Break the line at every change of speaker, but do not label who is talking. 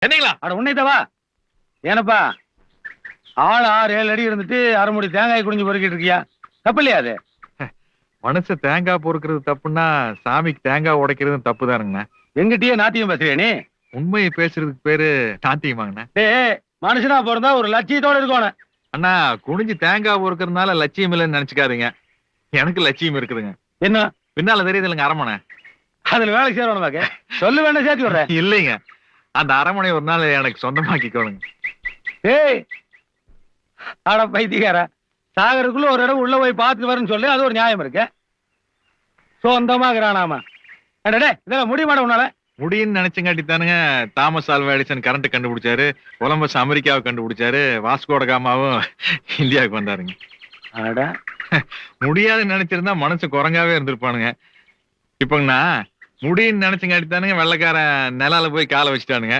என்னங்களா?
அட உன்னைத்தவா ஏனப்பா ஆள் 6-7 அடி இருந்துட்டு அரை முடி தேங்காய் குடிஞ்சு பொறுக்கிட்டு இருக்கியா? தப்பு இல்லையா அது?
மனுஷ தேங்காய் பொறுக்கிறது தப்புன்னா சாமிக்கு தேங்காய் உடைக்கிறதும் தப்பு தானுங்கண்ணா.
எங்கிட்டயே நாத்தியம் பேசுறியா நீ?
உண்மையை பேசுறதுக்கு பேரு நாத்தியமாங்கண்ணா.
டேய் மனுஷனா பிறந்தா ஒரு லட்சியத்தோட இருக்கணும்.
அண்ணா குனிஞ்சு தேங்காய் பொறுக்கிறதுனால லட்சியம் இல்லைன்னு நினைச்சுக்காதீங்க. எனக்கு லட்சியம் இருக்குதுங்க.
என்ன
பின்னால தெரியுது இல்லைங்க அரமனை.
அதுல வேலைக்கு சேரணுமாக்க சொல்லு வேணா சேர்த்து விடுறேன்.
இல்லைங்க, அந்த அரமனை ஒரு நாள் எனக்கு சொந்தமாக்கிக்கோணுங்க.
ஏய் ஆட பைத்தியக்கார, சாகருக்குள்ள ஒரு இடம் உள்ள போய் பார்த்துட்டு வரேன்னு சொல்லி அது ஒரு நியாயம் இருக்கு. சொந்தமாகறானாமா இதெல்லாம் முடியுமாட உன்னால?
முடியும்னு நினைச்சங்காட்டி தானுங்க தாமஸ் ஆல்வா எடிசன் கரண்ட் கண்டுபிடிச்சாரு, கொலம்பஸ் அமெரிக்காவை கண்டுபிடிச்சாரு, வாஸ்கோட காமாவும் இந்தியாவுக்கு வந்தாருங்க.
அட
முடியாதுன்னு நினைச்சிருந்தா மனசு குரங்காவே இருந்திருப்பானுங்க. இப்பங்கண்ணா முடியும்னு நினைச்சங்காட்டி தானுங்க வெள்ளைக்காரன் நிலால போய் காலை வச்சுட்டானுங்க.